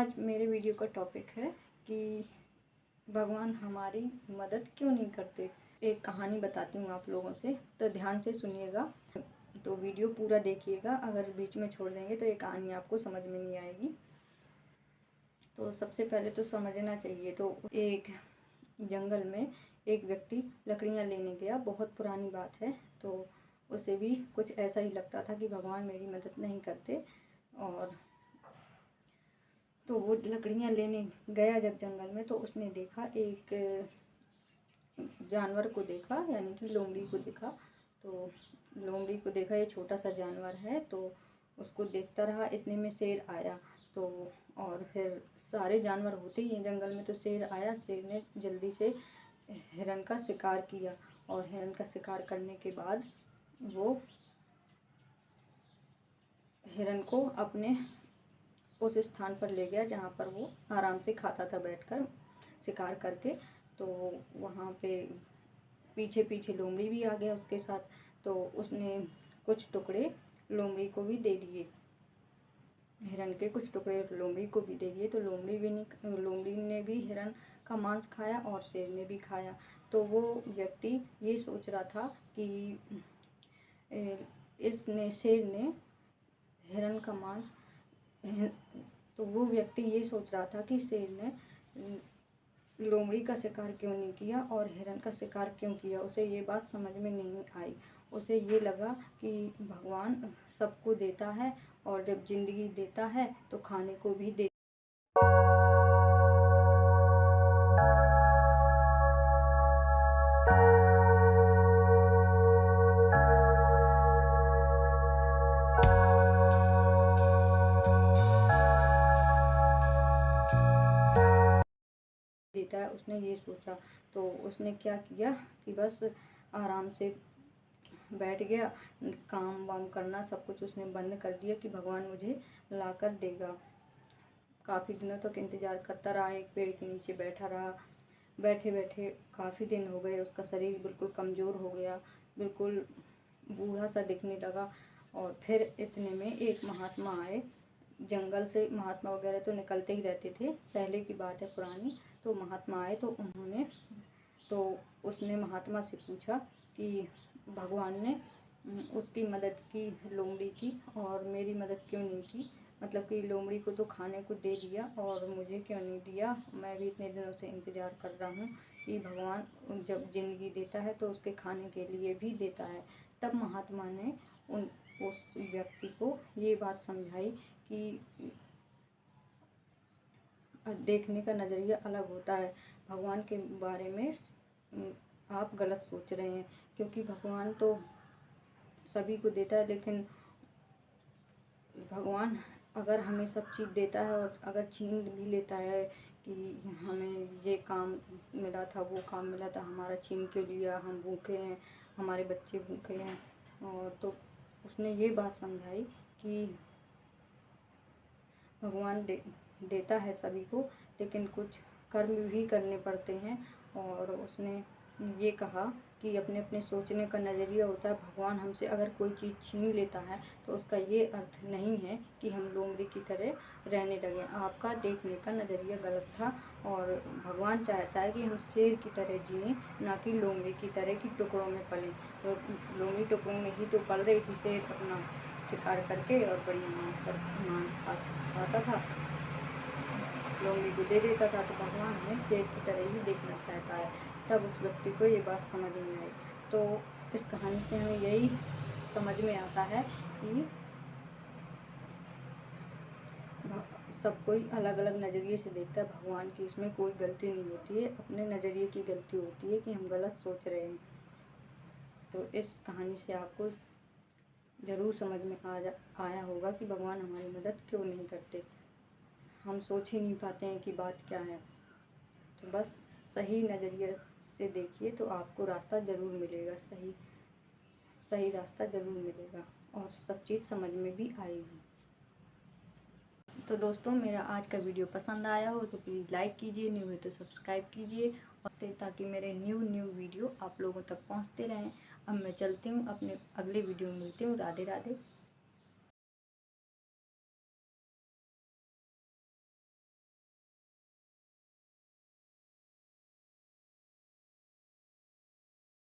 आज मेरे वीडियो का टॉपिक है कि भगवान हमारी मदद क्यों नहीं करते। एक कहानी बताती हूँ आप लोगों से, तो ध्यान से सुनिएगा। तो वीडियो पूरा देखिएगा, अगर बीच में छोड़ देंगे तो ये कहानी आपको समझ में नहीं आएगी। तो सबसे पहले तो समझना चाहिए। तो एक जंगल में एक व्यक्ति लकड़ियाँ लेने गया। बहुत पुरानी बात है। तो उसे भी कुछ ऐसा ही लगता था कि भगवान मेरी मदद नहीं करते। और तो वो लकड़ियाँ लेने गया जब जंगल में, तो उसने देखा एक जानवर को देखा, यानी कि लोमड़ी को देखा। तो लोमड़ी को देखा, ये छोटा सा जानवर है। तो उसको देखता रहा, इतने में शेर आया। तो और फिर सारे जानवर होते ही हैं जंगल में, तो शेर आया। शेर ने जल्दी से हिरन का शिकार किया, और हिरन का शिकार करने के बाद वो हिरन को अपने उस स्थान पर ले गया जहाँ पर वो आराम से खाता था बैठकर शिकार करके। तो वहाँ पे पीछे पीछे लोमड़ी भी आ गया उसके साथ। तो उसने कुछ टुकड़े लोमड़ी को भी दे दिए, हिरन के कुछ टुकड़े लोमड़ी को भी दे दिए। तो लोमड़ी ने भी हिरन का मांस खाया और शेर ने भी खाया। तो वो व्यक्ति ये सोच रहा था कि शेर ने हिरन का मांस तो वो व्यक्ति ये सोच रहा था कि शेर ने लोमड़ी का शिकार क्यों नहीं किया और हिरन का शिकार क्यों किया। उसे ये बात समझ में नहीं आई। उसे ये लगा कि भगवान सबको देता है, और जब जिंदगी देता है तो खाने को भी देता है। उसने ये सोचा। तो उसने क्या किया कि बस आराम से बैठ गया। काम वाम करना सब कुछ उसने बंद कर दिया कि भगवान मुझे ला कर देगा। काफ़ी दिनों तक इंतज़ार करता रहा, एक पेड़ के नीचे बैठा रहा। बैठे बैठे काफ़ी दिन हो गए, उसका शरीर बिल्कुल कमज़ोर हो गया, बिल्कुल बूढ़ा सा दिखने लगा। और फिर इतने में एक महात्मा आए। जंगल से महात्मा वगैरह तो निकलते ही रहते थे, पहले की बात है पुरानी। तो महात्मा आए, तो उसने महात्मा से पूछा कि भगवान ने उसकी मदद की, लोमड़ी की, और मेरी मदद क्यों नहीं की। मतलब कि लोमड़ी को तो खाने को दे दिया और मुझे क्यों नहीं दिया। मैं भी इतने दिनों से इंतज़ार कर रहा हूँ कि भगवान जब ज़िंदगी देता है तो उसके खाने के लिए भी देता है। तब महात्मा ने उस व्यक्ति को ये बात समझाई कि देखने का नज़रिया अलग होता है। भगवान के बारे में आप गलत सोच रहे हैं, क्योंकि भगवान तो सभी को देता है। लेकिन भगवान अगर हमें सब चीज़ देता है और अगर छीन भी लेता है कि हमें ये काम मिला था, वो काम मिला था, हमारा छीन के लिया, हम भूखे हैं, हमारे बच्चे भूखे हैं। और तो उसने ये बात समझाई कि भगवान देता है सभी को, लेकिन कुछ कर्म भी करने पड़ते हैं। और उसने ये कहा कि अपने अपने सोचने का नज़रिया होता है। भगवान हमसे अगर कोई चीज़ छीन लेता है तो उसका ये अर्थ नहीं है कि हम लोमड़ी की तरह रहने लगें। आपका देखने का नज़रिया गलत था, और भगवान चाहता है कि हम शेर की तरह जिएं, ना कि लोमड़ी की तरह कि टुकड़ों में पलें। तो लोमड़ी टुकड़ों में ही तो पल रही थी, शेर अपना शिकार करके और बढ़िया मांस खाता था, लोमड़ी को दे देता था। तो भगवान हमें शेर की तरह ही देखना चाहता है। तब उस व्यक्ति को ये बात समझ में आई। तो इस कहानी से हमें यही समझ में आता है कि सब कोई अलग अलग नज़रिए से देखता है। भगवान की इसमें कोई गलती नहीं होती है, अपने नज़रिए की गलती होती है कि हम गलत सोच रहे हैं। तो इस कहानी से आपको ज़रूर समझ में आया होगा कि भगवान हमारी मदद क्यों नहीं करते। हम सोच ही नहीं पाते हैं कि बात क्या है। तो बस सही नज़रिए से देखिए तो आपको रास्ता ज़रूर मिलेगा, सही रास्ता ज़रूर मिलेगा, और सब चीज़ समझ में भी आएगी। तो दोस्तों, मेरा आज का वीडियो पसंद आया हो तो प्लीज़ लाइक कीजिए, न्यू है तो सब्सक्राइब कीजिए, और ताकि मेरे न्यू वीडियो आप लोगों तक पहुंचते रहें। अब मैं चलती हूँ, अपने अगले वीडियो में मिलती हूँ। राधे राधे।